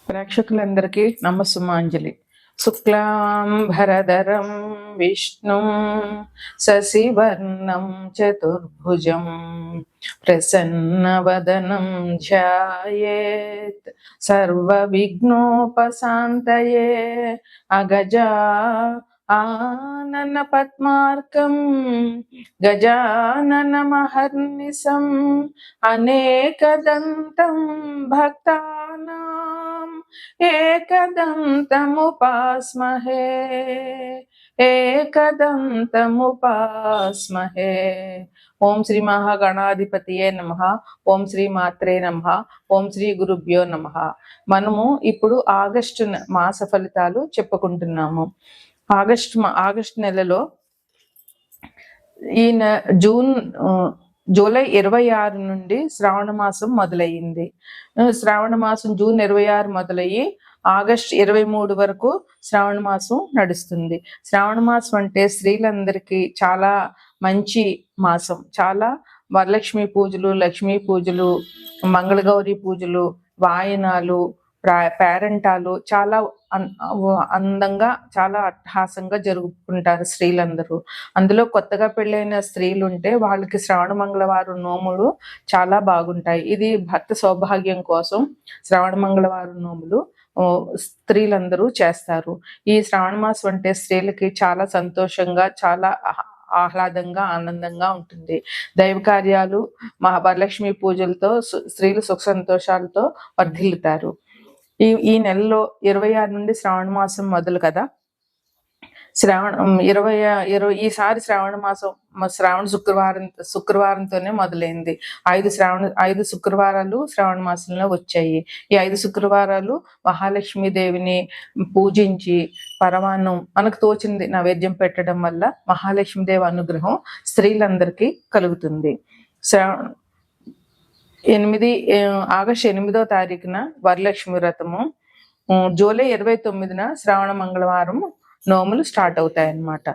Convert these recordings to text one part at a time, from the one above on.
ప్రేక్షకులందరికీ నమస్సుమాంజలి. శుక్లాంబరధరం విష్ణుం శశివర్ణం చతుర్భుజం ప్రసన్నవదనం ధ్యాయేత్ సర్వవిఘ్నోపశాంతయే. అగజా ఆనన పద్మార్కం గజాననమహర్నిశం అనేకదంతం భక్తానాం ఏకదంతముపాస్మహే. ఏకదంతముపాస్మహే. ఓం శ్రీ మహాగణాధిపతియే నమః. ఓం శ్రీ మాత్రే నమః. ఓం శ్రీ గురుభ్యో నమః. మనము ఇప్పుడు ఆగస్టు మాస ఫలితాలు చెప్పుకుంటున్నాము. ఆగస్టు నెలలో జూలై 26 నుండి శ్రావణ మాసం మొదలయ్యింది. శ్రావణ మాసం జూన్ 26 మొదలయ్యి ఆగస్టు 23 వరకు శ్రావణ మాసం నడుస్తుంది. శ్రావణ మాసం అంటే స్త్రీలందరికీ చాలా మంచి మాసం. చాలా వరలక్ష్మి పూజలు, లక్ష్మీ పూజలు, మంగళగౌరి పూజలు, వాయనాలు, పేరంటాలు చాలా అందంగా, చాలా అట్టహాసంగా జరుపుకుంటారు స్త్రీలందరూ. అందులో కొత్తగా పెళ్ళైన స్త్రీలు ఉంటే వాళ్ళకి శ్రావణ మంగళవారం నోములు చాలా బాగుంటాయి. ఇది భర్త సౌభాగ్యం కోసం శ్రావణ మంగళవారం నోములు స్త్రీలందరూ చేస్తారు. ఈ శ్రావణ మాసం అంటే స్త్రీలకి చాలా సంతోషంగా, చాలా ఆహ్లాదంగా, ఆనందంగా ఉంటుంది. దైవ కార్యాలు, వరలక్ష్మి పూజలతో స్త్రీలు సుఖ సంతోషాలతో వర్ధిల్లుతారు. ఈ నెలలో 26 నుండి శ్రావణ మాసం మొదలు కదా. ఈసారి శ్రావణ మాసం శ్రావణ శుక్రవారంతోనే మొదలైంది. 5 శుక్రవారాలు శ్రావణ మాసంలో వచ్చాయి. ఈ 5 శుక్రవారాలు మహాలక్ష్మీదేవిని పూజించి పరమాన్నం మనకు తోచింది నైవేద్యం పెట్టడం వల్ల మహాలక్ష్మీదేవి అనుగ్రహం స్త్రీలందరికీ కలుగుతుంది. ఆగస్టు 8వ తారీఖున వరలక్ష్మి వ్రతము, జూలై 29న శ్రావణ మంగళవారం నోములు స్టార్ట్ అవుతాయి అన్నమాట.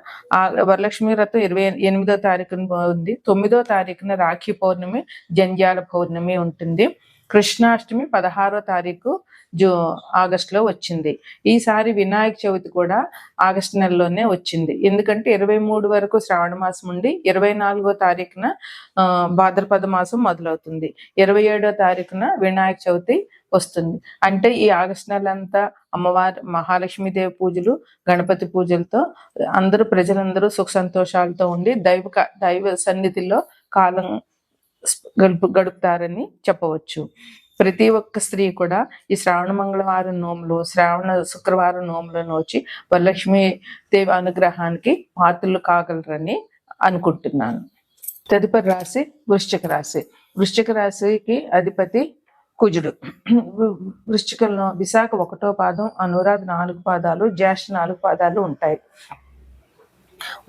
వరలక్ష్మి వ్రతం 28వ తారీఖున ఉంది. 9వ తారీఖున రాఖీ పౌర్ణమి, జంధ్యాల పౌర్ణమి ఉంటుంది. కృష్ణాష్టమి 16వ తారీఖు ఆగస్టులో వచ్చింది. ఈసారి వినాయక చవితి కూడా ఆగస్టు నెలలోనే వచ్చింది. ఎందుకంటే 23 వరకు శ్రావణ మాసం ఉండి 24వ తారీఖున భాద్రపద మాసం మొదలవుతుంది. 27వ తారీఖున వినాయక చవితి వస్తుంది. అంటే ఈ ఆగస్టు నెలంతా అమ్మవారి మహాలక్ష్మీదేవి పూజలు, గణపతి పూజలతో ప్రజలందరూ సుఖ సంతోషాలతో ఉండి దైవ సన్నిధిలో కాలం గడుపుతారని చెప్పవచ్చు. ప్రతి ఒక్క స్త్రీ కూడా ఈ శ్రావణ మంగళవారం నోములు, శ్రావణ శుక్రవారం నోములను వచ్చి వరలక్ష్మీ దేవి అనుగ్రహానికి పాత్రలు కాగలరని అనుకుంటున్నాను. తదుపరి రాశి వృశ్చిక రాశి. వృశ్చిక రాశికి అధిపతి కుజుడు. వృశ్చికంలో విశాఖ 1వ పాదం, అనురాధ 4 పాదాలు, జ్యేష్ఠ 4 పాదాలు ఉంటాయి.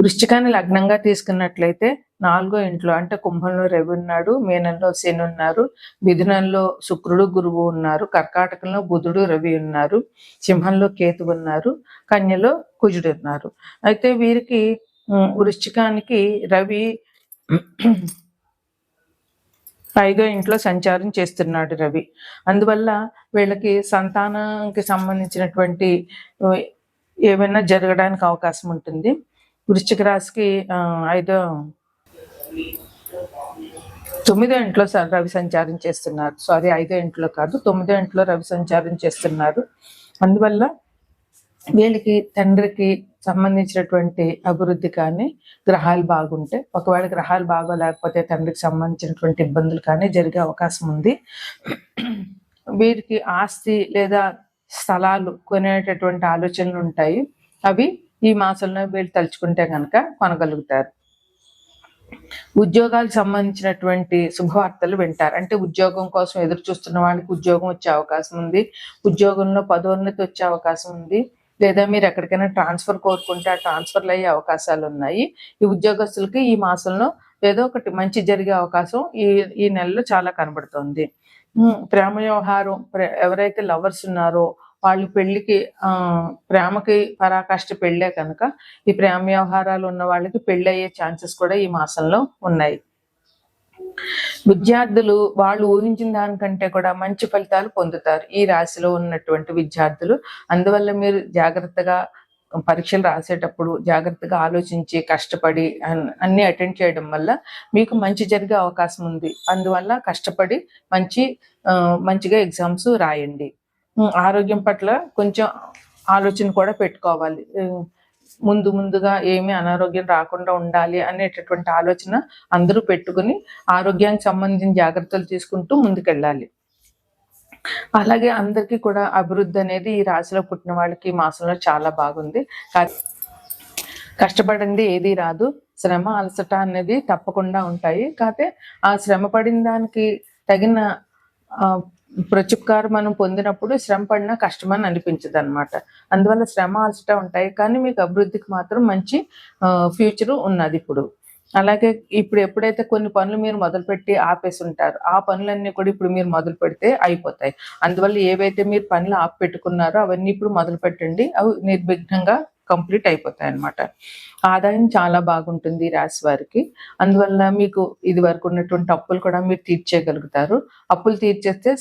వృశ్చికాన్ని లగ్నంగా తీసుకున్నట్లయితే 4వ ఇంట్లో అంటే కుంభంలో రవి ఉన్నాడు, మీనంలో శని ఉన్నారు, మిథునంలో శుక్రుడు గురువు ఉన్నారు, కర్కాటకంలో బుధుడు రవి ఉన్నారు, సింహంలో కేతు ఉన్నారు, కన్యలో కుజుడు ఉన్నారు. అయితే వీరికి వృశ్చికానికి రవి 5వ ఇంట్లో సంచారం చేస్తున్నాడు రవి. అందువల్ల వీళ్ళకి సంతానానికి సంబంధించినటువంటి ఏమైనా జరగడానికి అవకాశం ఉంటుంది. వృశ్చిక రాశికి 9వ ఇంట్లో రవి సంచారం చేస్తున్నారు. 5వ ఇంట్లో కాదు, 9వ ఇంట్లో రవి సంచారం చేస్తున్నారు. అందువల్ల వీళ్ళకి తండ్రికి సంబంధించినటువంటి అభివృద్ధి కానీ, గ్రహాలు బాగుంటే, ఒకవేళ గ్రహాలు బాగోలేకపోతే తండ్రికి సంబంధించినటువంటి ఇబ్బందులు కానీ జరిగే అవకాశం ఉంది. వీరికి ఆస్తి లేదా స్థలాలు కొనేటటువంటి ఆలోచనలు ఉంటాయి. అవి ఈ మాసంలో వీళ్ళు తలుచుకుంటే కనుక కొనగలుగుతారు. ఉద్యోగాలకు సంబంధించినటువంటి శుభవార్తలు వింటారు. అంటే ఉద్యోగం కోసం ఎదురు చూస్తున్న వాళ్ళకి ఉద్యోగం వచ్చే అవకాశం ఉంది. ఉద్యోగంలో పదోన్నతి వచ్చే అవకాశం ఉంది. లేదా మీరు ఎక్కడికైనా ట్రాన్స్ఫర్ కోరుకుంటే ఆ ట్రాన్స్ఫర్లు అయ్యే అవకాశాలు ఉన్నాయి. ఈ ఉద్యోగస్తులకి ఈ మాసంలో ఏదో ఒకటి మంచి జరిగే అవకాశం ఈ నెలలో చాలా కనబడుతుంది. ప్రేమ వ్యవహారం, ఎవరైతే లవర్స్ ఉన్నారో వాళ్ళు పెళ్లికి ప్రేమకి పరాకాష్ఠ పెళ్ళే కనుక ఈ ప్రేమ వ్యవహారాలు ఉన్న వాళ్ళకి పెళ్ళి అయ్యే ఛాన్సెస్ కూడా ఈ మాసంలో ఉన్నాయి. విద్యార్థులు వాళ్ళు ఊహించిన దానికంటే కూడా మంచి ఫలితాలు పొందుతారు ఈ రాశిలో ఉన్నటువంటి విద్యార్థులు. అందువల్ల మీరు జాగ్రత్తగా పరీక్షలు రాసేటప్పుడు జాగ్రత్తగా ఆలోచించి కష్టపడి అన్ని అటెండ్ చేయడం వల్ల మీకు మంచి జరిగే అవకాశం ఉంది. అందువల్ల కష్టపడి మంచిగా ఎగ్జామ్స్ రాయండి. ఆరోగ్యం పట్ల కొంచెం ఆలోచన కూడా పెట్టుకోవాలి. ముందుగా ఏమీ అనారోగ్యం రాకుండా ఉండాలి అనేటటువంటి ఆలోచన అందరూ పెట్టుకుని ఆరోగ్యానికి సంబంధించిన జాగ్రత్తలు తీసుకుంటూ ముందుకెళ్ళాలి. అలాగే అందరికీ కూడా అభివృద్ధి అనేది ఈ రాశిలో పుట్టిన వాళ్ళకి ఈ మాసంలో చాలా బాగుంది. కష్టపడింది ఏది రాదు, శ్రమ అలసట అనేది తప్పకుండా ఉంటాయి. కాకపోతే ఆ శ్రమ పడిన దానికి తగిన ప్రత్యుపకారం మనం పొందినప్పుడు శ్రమ పడినా కష్టమని అనిపించదు అనమాట. అందువల్ల శ్రమ అలసట ఉంటాయి, కానీ మీకు అభివృద్ధికి మాత్రం మంచి ఫ్యూచర్ ఉన్నది ఇప్పుడు. అలాగే ఇప్పుడు ఎప్పుడైతే కొన్ని పనులు మీరు మొదలుపెట్టి ఆపేసి ఉంటారు, ఆ పనులన్నీ కూడా ఇప్పుడు మీరు మొదలు పెడితే అయిపోతాయి. అందువల్ల ఏవైతే మీరు పనులు ఆపి పెట్టుకున్నారో అవన్నీ ఇప్పుడు మొదలు పెట్టండి, అవి నిర్విఘ్నంగా కంప్లీట్ అయిపోతాయి అన్నమాట. ఆదాయం చాలా బాగుంటుంది ఈ రాశి వారికి. అందువల్ల మీకు ఇది వరకు ఉన్నటువంటి అప్పులు కూడా మీరు తీర్చేయగలుగుతారు. అప్పులు తీర్చేస్తే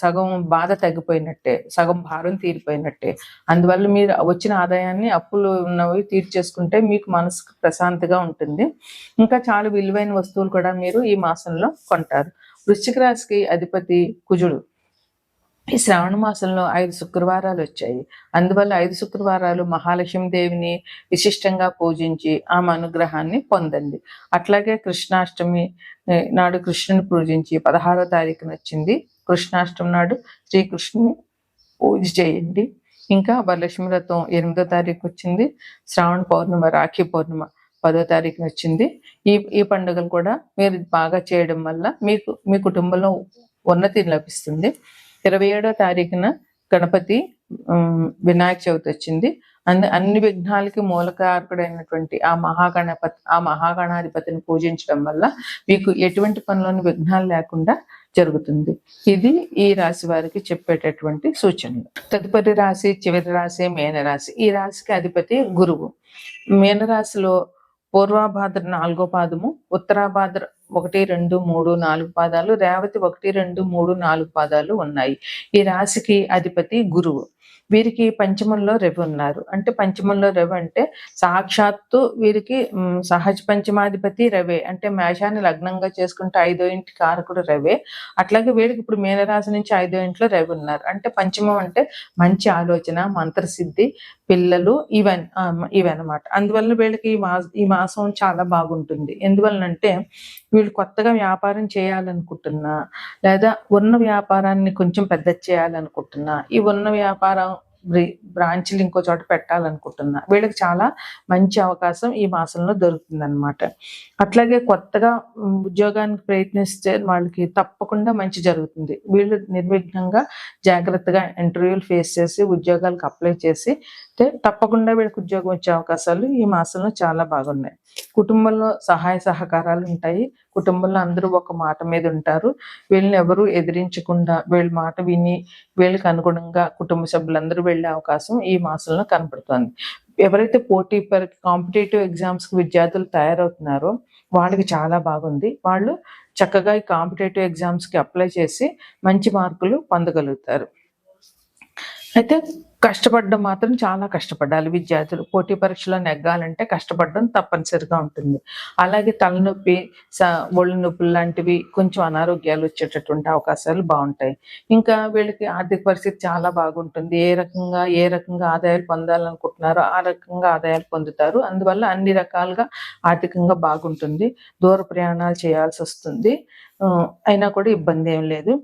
సగం బాధ తగ్గిపోయినట్టే, సగం భారం తీరిపోయినట్టే. అందువల్ల మీరు వచ్చిన ఆదాయాన్ని అప్పులు ఉన్నవి తీర్చేసుకుంటే మీకు మనసుకు ప్రశాంతంగా ఉంటుంది. ఇంకా చాలా విలువైన వస్తువులు కూడా మీరు ఈ మాసంలో కొంటారు. వృశ్చిక రాశికి అధిపతి కుజుడు. ఈ శ్రావణ మాసంలో 5 శుక్రవారాలు వచ్చాయి. అందువల్ల 5 శుక్రవారాలు మహాలక్ష్మీదేవిని విశిష్టంగా పూజించి ఆమె అనుగ్రహాన్ని పొందండి. అట్లాగే కృష్ణాష్టమి నాడు కృష్ణుని పూజించి 16వ తారీఖున వచ్చింది. కృష్ణాష్టమి నాడు శ్రీకృష్ణుని పూజ చేయండి. ఇంకా వరలక్ష్మి వ్రతం 8వ తారీఖు వచ్చింది. శ్రావణ పౌర్ణిమ, రాఖీ పౌర్ణిమ 10వ తారీఖున వచ్చింది. ఈ పండుగలు కూడా మీరు బాగా చేయడం వల్ల మీ కుటుంబంలో ఉన్నతి లభిస్తుంది. 27వ తారీఖున గణపతి వినాయక చవితి వచ్చింది. అన్ని విఘ్నాలకి మూలకారకుడైనటువంటి ఆ మహాగణాధిపతిని పూజించడం వల్ల మీకు ఎటువంటి పనులను విఘ్నాలు లేకుండా జరుగుతుంది. ఇది ఈ రాశి వారికి చెప్పేటటువంటి సూచనలు. తదుపరి రాశి, చివరి రాశి మీనరాశి. ఈ రాశికి అధిపతి గురువు. మీనరాశిలో పూర్వాభాద్ర 4వ పాదము, ఉత్తరాభాద్ర 1, 2, 3, 4 పాదాలు, రేవతి 1, 2, 3, 4 పాదాలు ఉన్నాయి. ఈ రాశికి అధిపతి గురువు. వీరికి పంచమంలో రవి ఉన్నారు. అంటే పంచమంలో రవి అంటే సాక్షాత్తు వీరికి సహజ పంచమాధిపతి రవే. అంటే మేషాన్ని లగ్నంగా చేసుకుంటే 5వ ఇంటి కారకుడు రవే. అట్లాగే వీరికి ఇప్పుడు మీనరాశి నుంచి 5వ ఇంట్లో రవి ఉన్నారు. అంటే పంచమం అంటే మంచి ఆలోచన, మంత్రసిద్ధి, పిల్లలు ఇవన్నమాట. అందువల్ల వీళ్ళకి ఈ మాసం చాలా బాగుంటుంది. ఎందువలనంటే వీళ్ళు కొత్తగా వ్యాపారం చేయాలనుకుంటున్నా, లేదా ఉన్న వ్యాపారాన్ని కొంచెం పెద్ద చేయాలనుకుంటున్నా, ఈ ఉన్న వ్యాపారం బ్రాంచ్లు ఇంకో చోట పెట్టాలనుకుంటున్నా, వీళ్ళకి చాలా మంచి అవకాశం ఈ మాసంలో దొరుకుతుంది అనమాట. అట్లాగే కొత్తగా ఉద్యోగానికి ప్రయత్నిస్తే వాళ్ళకి తప్పకుండా మంచి జరుగుతుంది. వీళ్ళు నిర్విఘ్నంగా జాగ్రత్తగా ఇంటర్వ్యూలు ఫేస్ చేసి ఉద్యోగాలకు అప్లై చేసి తప్పకుండా వీళ్ళకి ఉద్యోగం వచ్చే అవకాశాలు ఈ మాసంలో చాలా బాగున్నాయి. కుటుంబంలో సహాయ సహకారాలు ఉంటాయి. కుటుంబంలో అందరూ ఒక మాట మీద ఉంటారు. వీళ్ళని ఎవరు ఎదిరించకుండా వీళ్ళ మాట విని వీళ్ళకి అనుగుణంగా కుటుంబ సభ్యులందరూ వెళ్ళే అవకాశం ఈ మాసంలో కనపడుతుంది. ఎవరైతే కాంపిటేటివ్ ఎగ్జామ్స్కి విద్యార్థులు తయారవుతున్నారో వాళ్ళకి చాలా బాగుంది. వాళ్ళు చక్కగా ఈ కాంపిటేటివ్ ఎగ్జామ్స్కి అప్లై చేసి మంచి మార్కులు పొందగలుగుతారు. అయితే కష్టపడడం మాత్రం చాలా కష్టపడాలి. విద్యార్థులు పోటీ పరీక్షలో నెగ్గాలంటే కష్టపడడం తప్పనిసరిగా ఉంటుంది. అలాగే తలనొప్పి, ఒళ్ళు నొప్పులు లాంటివి, కొంచెం అనారోగ్యాలు వచ్చేటటువంటి అవకాశాలు బాగుంటాయి. ఇంకా వీళ్ళకి ఆర్థిక పరిస్థితి చాలా బాగుంటుంది. ఏ రకంగా ఆదాయాలు పొందాలనుకుంటున్నారో ఆ రకంగా ఆదాయాలు పొందుతారు. అందువల్ల అన్ని రకాలుగా ఆర్థికంగా బాగుంటుంది. దూర ప్రయాణాలు చేయాల్సి వస్తుంది, అయినా కూడా ఇబ్బంది ఏం లేదు.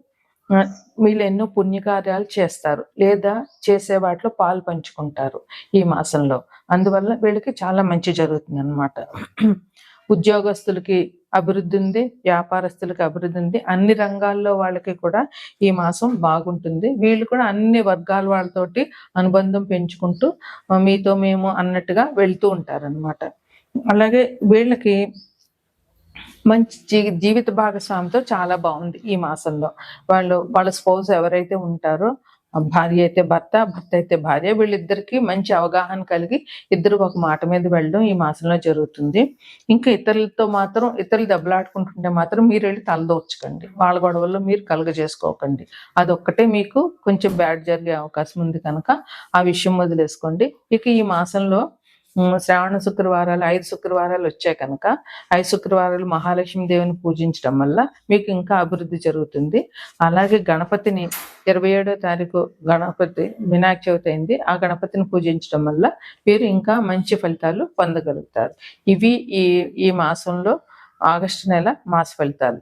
వీళ్ళు ఎన్నో పుణ్యకార్యాలు చేస్తారు, లేదా చేసే వాటిలో పాలు పంచుకుంటారు ఈ మాసంలో. అందువల్ల వీళ్ళకి చాలా మంచి జరుగుతుంది అన్నమాట. ఉద్యోగస్తులకి అభివృద్ధి ఉంది, వ్యాపారస్తులకి అభివృద్ధి ఉంది. అన్ని రంగాల్లో వాళ్ళకి కూడా ఈ మాసం బాగుంటుంది. వీళ్ళు కూడా అన్ని వర్గాల వాళ్ళతోటి అనుబంధం పెంచుకుంటూ మీతో మేము అన్నట్టుగా వెళ్తూ ఉంటారనమాట. అలాగే వీళ్ళకి మంచి జీవిత భాగస్వామితో చాలా బాగుంది ఈ మాసంలో. వాళ్ళ స్పౌస్ ఎవరైతే ఉంటారో భార్య అయితే భర్త, భర్త అయితే భార్య, వీళ్ళిద్దరికీ మంచి అవగాహన కలిగి ఇద్దరు ఒక మాట మీద వెళ్ళడం ఈ మాసంలో జరుగుతుంది. ఇంకా ఇతరులు దెబ్బలాడుకుంటుంటే మాత్రం మీరు వెళ్ళి తలదూర్చకండి, వాళ్ళ గొడవల్లో మీరు కలుగజేసుకోకండి. అదొక్కటే మీకు కొంచెం బ్యాడ్ జరిగే అవకాశం ఉంది కనుక ఆ విషయం వదిలేసుకోండి. ఇక ఈ మాసంలో శ్రావణ శుక్రవారాలు 5 శుక్రవారాలు వచ్చాయి కనుక 5 శుక్రవారాలు మహాలక్ష్మి దేవిని పూజించడం వల్ల మీకు ఇంకా అభివృద్ధి జరుగుతుంది. అలాగే గణపతిని 27వ తారీఖు గణపతి వినాయక చవితి అయింది, ఆ గణపతిని పూజించడం వల్ల మీరు ఇంకా మంచి ఫలితాలు పొందగలుగుతారు. ఇవి ఈ మాసంలో ఆగస్టు నెల మాస ఫలితాలు.